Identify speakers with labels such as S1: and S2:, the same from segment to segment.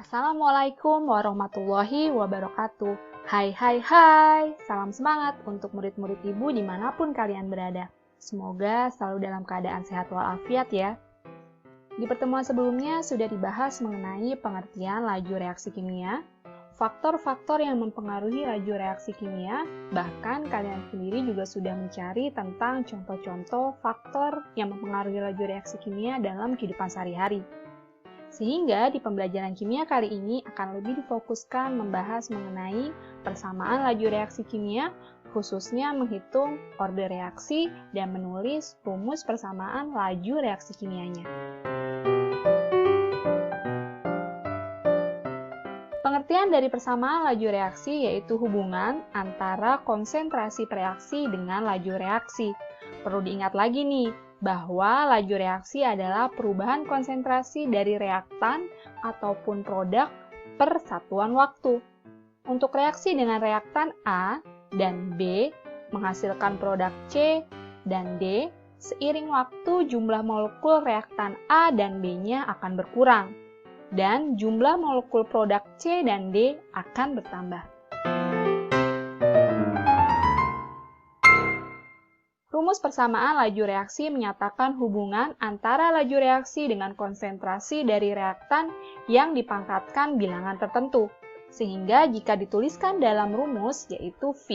S1: Assalamualaikum warahmatullahi wabarakatuh. Hai, salam semangat untuk murid-murid ibu dimanapun kalian berada. Semoga selalu dalam keadaan sehat walafiat ya. Di pertemuan sebelumnya sudah dibahas mengenai pengertian laju reaksi kimia, faktor-faktor yang mempengaruhi laju reaksi kimia, bahkan kalian sendiri juga sudah mencari tentang contoh-contoh faktor yang mempengaruhi laju reaksi kimia dalam kehidupan sehari-hari. Sehingga di pembelajaran kimia kali ini akan lebih difokuskan membahas mengenai persamaan laju reaksi kimia, khususnya menghitung order reaksi dan menulis rumus persamaan laju reaksi kimianya. Pengertian dari persamaan laju reaksi yaitu hubungan antara konsentrasi reaksi dengan laju reaksi. Perlu diingat lagi nih, bahwa laju reaksi adalah perubahan konsentrasi dari reaktan ataupun produk per satuan waktu. Untuk reaksi dengan reaktan A dan B menghasilkan produk C dan D, seiring waktu jumlah molekul reaktan A dan B-nya akan berkurang, dan jumlah molekul produk C dan D akan bertambah. Rumus persamaan laju reaksi menyatakan hubungan antara laju reaksi dengan konsentrasi dari reaktan yang dipangkatkan bilangan tertentu. Sehingga jika dituliskan dalam rumus yaitu V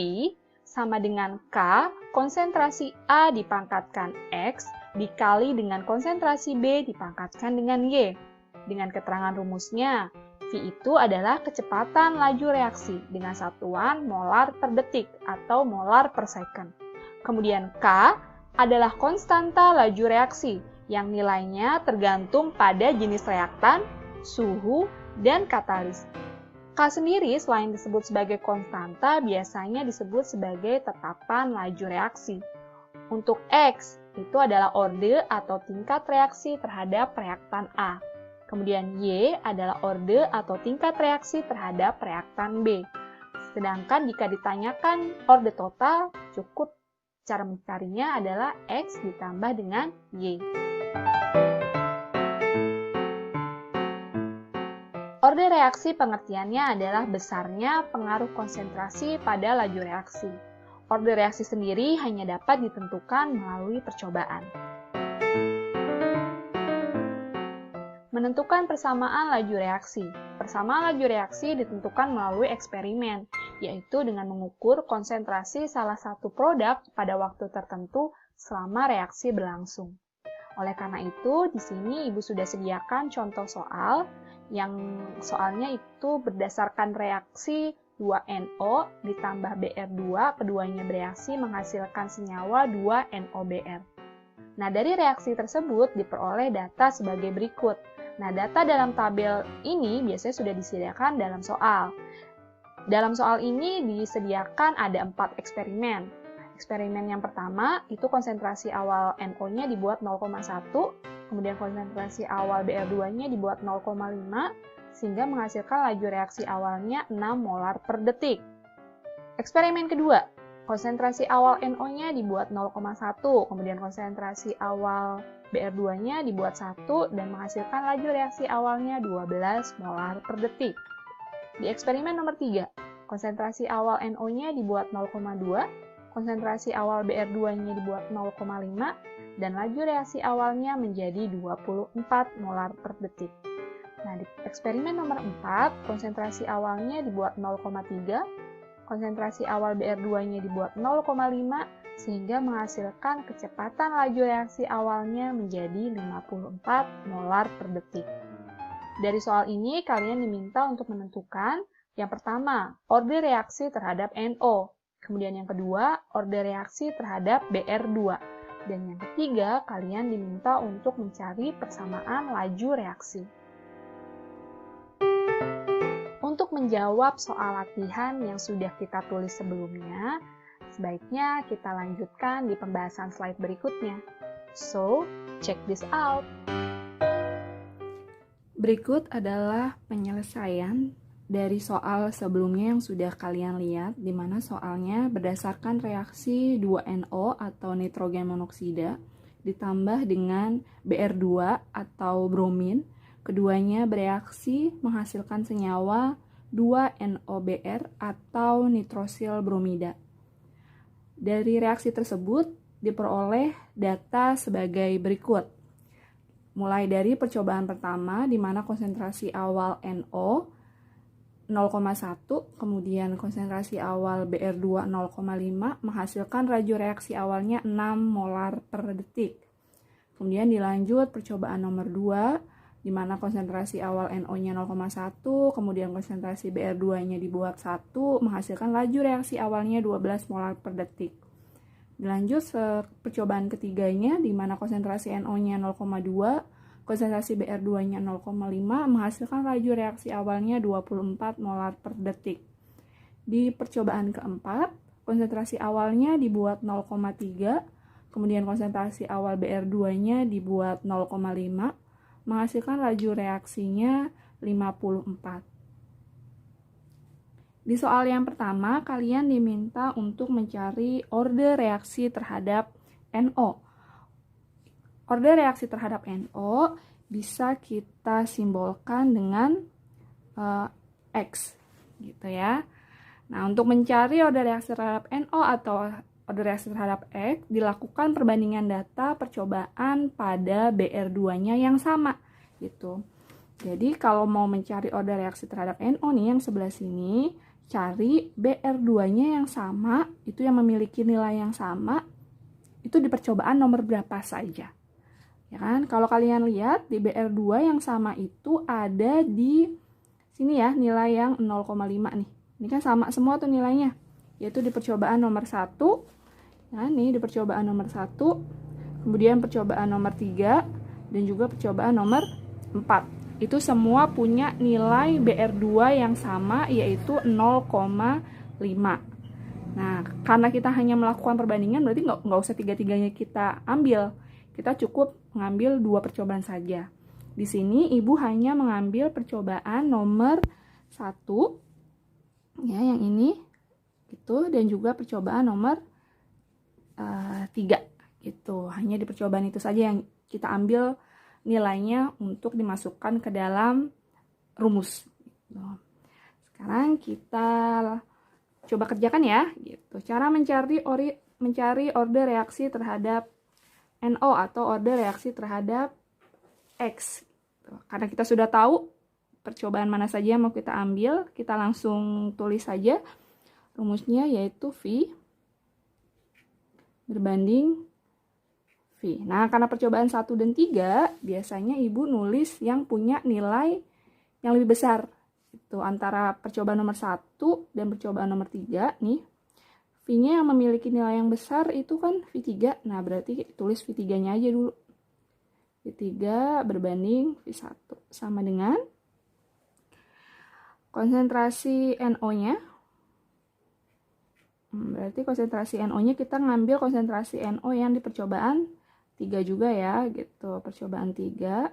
S1: sama dengan K, konsentrasi A dipangkatkan X dikali dengan konsentrasi B dipangkatkan dengan Y. Dengan keterangan rumusnya, V itu adalah kecepatan laju reaksi dengan satuan molar per detik atau molar per second. Kemudian K adalah konstanta laju reaksi yang nilainya tergantung pada jenis reaktan, suhu, dan katalis. K sendiri selain disebut sebagai konstanta biasanya disebut sebagai tetapan laju reaksi. Untuk X itu adalah orde atau tingkat reaksi terhadap reaktan A. Kemudian Y adalah orde atau tingkat reaksi terhadap reaktan B. Sedangkan jika ditanyakan orde total, cukup cara mencarinya adalah X ditambah dengan Y. Orde reaksi pengertiannya adalah besarnya pengaruh konsentrasi pada laju reaksi. Orde reaksi sendiri hanya dapat ditentukan melalui percobaan. Menentukan persamaan laju reaksi. Persamaan laju reaksi ditentukan melalui eksperimen, yaitu dengan mengukur konsentrasi salah satu produk pada waktu tertentu selama reaksi berlangsung. Oleh karena itu, di sini Ibu sudah sediakan contoh soal, yang soalnya itu berdasarkan reaksi 2NO ditambah Br2, keduanya bereaksi menghasilkan senyawa 2NOBr. Nah, dari reaksi tersebut diperoleh data sebagai berikut. Nah, data dalam tabel ini biasanya sudah disediakan dalam soal. Dalam soal ini disediakan ada 4 eksperimen. Eksperimen yang pertama itu konsentrasi awal NO-nya dibuat 0,1, kemudian konsentrasi awal Br2-nya dibuat 0,5, sehingga menghasilkan laju reaksi awalnya 6 molar per detik. Eksperimen kedua, konsentrasi awal NO-nya dibuat 0,1, kemudian konsentrasi awal Br2-nya dibuat 1 dan menghasilkan laju reaksi awalnya 12 molar per detik. Di eksperimen nomor 3, konsentrasi awal NO-nya dibuat 0,2, konsentrasi awal Br2-nya dibuat 0,5, dan laju reaksi awalnya menjadi 24 molar per detik. Nah, di eksperimen nomor 4, konsentrasi awalnya dibuat 0,3, konsentrasi awal Br2-nya dibuat 0,5, sehingga menghasilkan kecepatan laju reaksi awalnya menjadi 54 molar per detik. Dari soal ini, kalian diminta untuk menentukan yang pertama, orde reaksi terhadap NO. Kemudian yang kedua, orde reaksi terhadap Br2. Dan yang ketiga, kalian diminta untuk mencari persamaan laju reaksi. Untuk menjawab soal latihan yang sudah kita tulis sebelumnya, sebaiknya kita lanjutkan di pembahasan slide berikutnya. So, check this out! Berikut adalah penyelesaian dari soal sebelumnya yang sudah kalian lihat, di mana soalnya berdasarkan reaksi 2NO atau nitrogen monoksida ditambah dengan Br2 atau bromin, Keduanya bereaksi menghasilkan senyawa 2NOBr atau nitrosil bromida. Dari reaksi tersebut diperoleh data sebagai berikut. Mulai dari percobaan pertama di mana konsentrasi awal NO 0,1, kemudian konsentrasi awal Br2 0,5 menghasilkan laju reaksi awalnya 6 molar per detik. Kemudian dilanjut percobaan nomor 2 di mana konsentrasi awal NO-nya 0,1, kemudian konsentrasi Br2-nya dibuat 1, menghasilkan laju reaksi awalnya 12 molar per detik. Dilanjut percobaan ketiganya, di mana konsentrasi NO-nya 0,2, konsentrasi Br2-nya 0,5, menghasilkan laju reaksi awalnya 24 molar per detik. Di percobaan keempat, konsentrasi awalnya dibuat 0,3, kemudian konsentrasi awal Br2-nya dibuat 0,5, menghasilkan laju reaksinya 54. Di soal yang pertama, kalian diminta untuk mencari order reaksi terhadap NO. Order reaksi terhadap NO bisa kita simbolkan dengan X, gitu ya. Nah, untuk mencari order reaksi terhadap NO atau order reaksi terhadap X, dilakukan perbandingan data percobaan pada Br2-nya yang sama, gitu. Jadi, kalau mau mencari order reaksi terhadap NO nih, yang sebelah sini, cari Br2-nya yang sama, itu yang memiliki nilai yang sama, itu di percobaan nomor berapa saja. Ya kan? Kalau kalian lihat, di Br2 yang sama itu ada di sini ya, nilai yang 0,5 nih. Ini kan sama semua tuh nilainya, yaitu di percobaan nomor 1, nah, ini di percobaan nomor 1, kemudian percobaan nomor 3, dan juga percobaan nomor 4. Itu semua punya nilai BR2 yang sama, yaitu 0,5. Nah, karena kita hanya melakukan perbandingan, berarti nggak usah tiga-tiganya kita ambil. Kita cukup mengambil 2 percobaan saja. Di sini, Ibu hanya mengambil percobaan nomor 1, ya, yang ini, gitu, dan juga percobaan nomor 3 gitu. Hanya di percobaan itu saja yang kita ambil nilainya untuk dimasukkan ke dalam rumus gitu. Sekarang kita coba kerjakan ya gitu. Cara mencari order reaksi terhadap NO atau order reaksi terhadap X gitu. Karena kita sudah tahu percobaan mana saja yang mau kita ambil, kita langsung tulis saja rumusnya, yaitu V berbanding V. Nah, karena percobaan 1 dan 3, biasanya Ibu nulis yang punya nilai yang lebih besar. Itu antara percobaan nomor 1 dan percobaan nomor 3 nih. V-nya yang memiliki nilai yang besar itu kan V3. Nah, berarti tulis V3-nya aja dulu. V3 berbanding V1 sama dengan konsentrasi NO-nya. Berarti konsentrasi NO-nya kita ngambil konsentrasi NO yang di percobaan 3 juga ya, gitu. Percobaan 3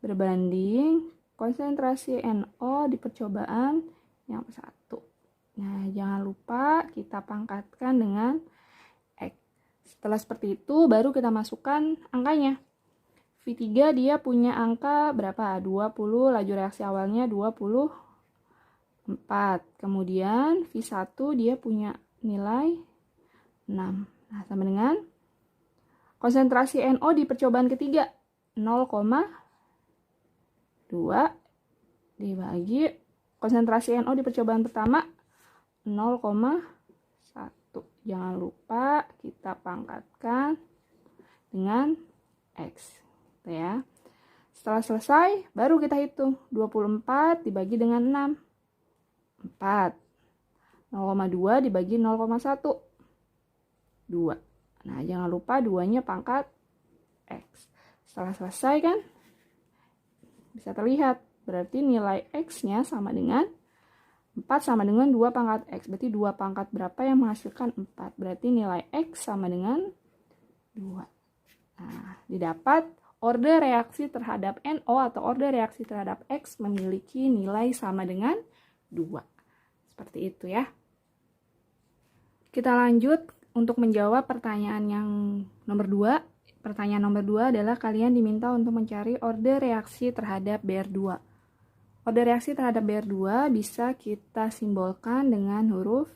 S1: berbanding konsentrasi NO di percobaan yang 1. Nah, jangan lupa kita pangkatkan dengan X. Setelah seperti itu, baru kita masukkan angkanya. V3 dia punya angka berapa? 20, laju reaksi awalnya 24. Kemudian V1 dia punya nilai 6. Nah, sama dengan konsentrasi NO di percobaan ketiga 0,2 dibagi konsentrasi NO di percobaan pertama 0,1. Jangan lupa kita pangkatkan dengan X. Gitu ya. Setelah selesai, baru kita hitung 24 dibagi dengan 6. 4. 0,2 dibagi 0,1. 2. Nah, jangan lupa 2-nya pangkat X. Setelah selesai kan, bisa terlihat. Berarti nilai X-nya sama dengan 4 sama dengan 2 pangkat X. Berarti 2 pangkat berapa yang menghasilkan 4? Berarti nilai X sama dengan 2. Nah, didapat order reaksi terhadap NO atau order reaksi terhadap X memiliki nilai sama dengan 2. Seperti itu ya. Kita lanjut untuk menjawab pertanyaan yang nomor 2. pertanyaan nomor 2 adalah kalian diminta untuk mencari order reaksi terhadap BR2. Order reaksi terhadap BR2 bisa kita simbolkan dengan huruf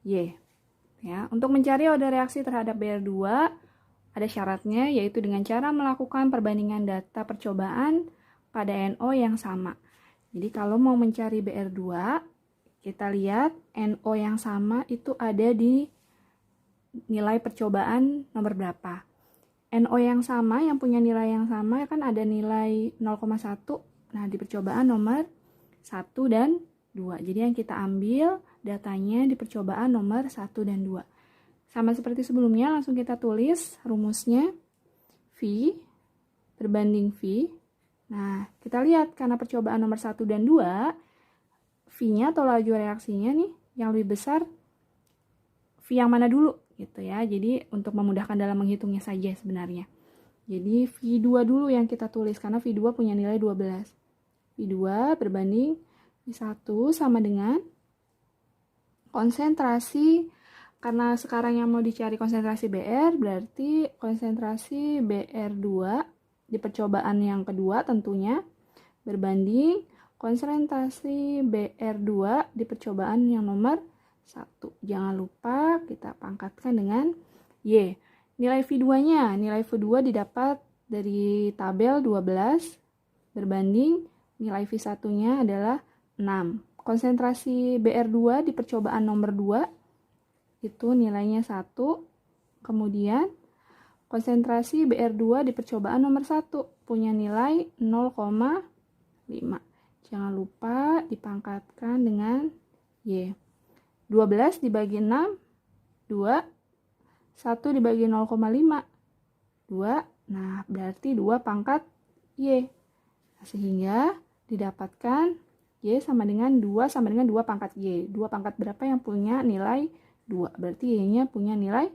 S1: Y. Ya, untuk mencari order reaksi terhadap BR2 ada syaratnya, yaitu dengan cara melakukan perbandingan data percobaan pada NO yang sama. Jadi kalau mau mencari BR2, kita lihat NO yang sama itu ada di nilai percobaan nomor berapa. NO yang sama, yang punya nilai yang sama, kan ada nilai 0,1. Nah, di percobaan nomor 1 dan 2. Jadi yang kita ambil datanya di percobaan nomor 1 dan 2. Sama seperti sebelumnya, langsung kita tulis rumusnya. V berbanding V. Nah, kita lihat karena percobaan nomor 1 dan 2, V-nya atau laju reaksinya nih, yang lebih besar, V yang mana dulu? Gitu ya. Jadi untuk memudahkan dalam menghitungnya saja sebenarnya. Jadi V2 dulu yang kita tulis karena V2 punya nilai 12. V2 berbanding V1 sama dengan konsentrasi, karena sekarang yang mau dicari konsentrasi BR, berarti konsentrasi BR2 di percobaan yang kedua tentunya berbanding konsentrasi BR2 di percobaan yang nomor 1. Jangan lupa kita pangkatkan dengan Y. Nilai V2-nya, nilai V2 didapat dari tabel 12 berbanding nilai V1-nya adalah 6. Konsentrasi BR2 di percobaan nomor 2 itu nilainya 1. Kemudian konsentrasi BR2 di percobaan nomor 1 punya nilai 0,5. Jangan lupa dipangkatkan dengan Y. 12 dibagi 6, 2. 1 dibagi 0,5, 2. Nah, berarti 2 pangkat Y. Nah, sehingga didapatkan Y sama dengan 2 sama dengan 2 pangkat Y. 2 pangkat berapa yang punya nilai 2? Berarti Y-nya punya nilai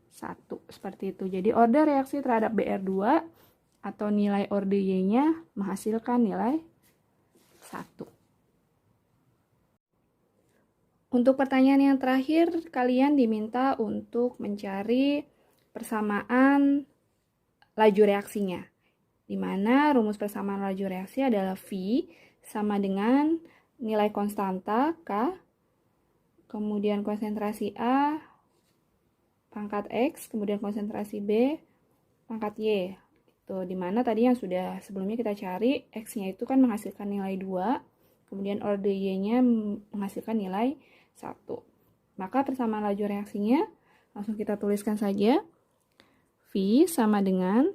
S1: 1. Seperti itu. Jadi order reaksi terhadap BR2 atau nilai order Y-nya menghasilkan nilai 1. Untuk pertanyaan yang terakhir, kalian diminta untuk mencari persamaan laju reaksinya. Di mana rumus persamaan laju reaksi adalah V sama dengan nilai konstanta K, kemudian konsentrasi A pangkat X, kemudian konsentrasi B pangkat Y. Itu dimana tadi yang sudah sebelumnya kita cari, X-nya itu kan menghasilkan nilai 2, kemudian order Y-nya menghasilkan nilai 1. Maka persamaan laju reaksinya langsung kita tuliskan saja. V sama dengan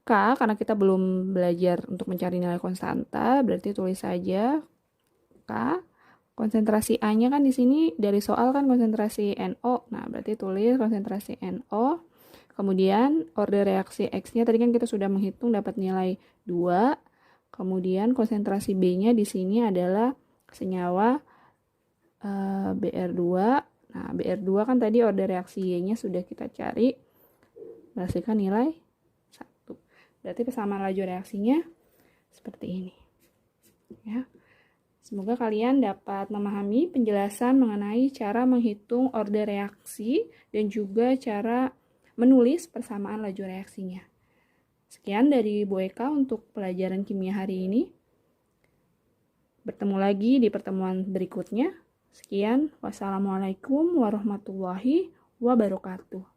S1: K, karena kita belum belajar untuk mencari nilai konstanta, berarti tulis saja K. Konsentrasi A-nya kan di sini dari soal kan konsentrasi NO. Nah, berarti tulis konsentrasi NO. Kemudian order reaksi X-nya tadi kan kita sudah menghitung dapat nilai 2. Kemudian konsentrasi B-nya di sini adalah senyawa BR2. Nah, BR2 kan tadi order reaksi Y-nya sudah kita cari, menghasilkan nilai 1. Berarti persamaan laju reaksinya seperti ini. Ya. Semoga kalian dapat memahami penjelasan mengenai cara menghitung order reaksi dan juga cara menulis persamaan laju reaksinya. Sekian dari Bu Eka untuk pelajaran kimia hari ini. Bertemu lagi di pertemuan berikutnya. Sekian, wassalamualaikum warahmatullahi wabarakatuh.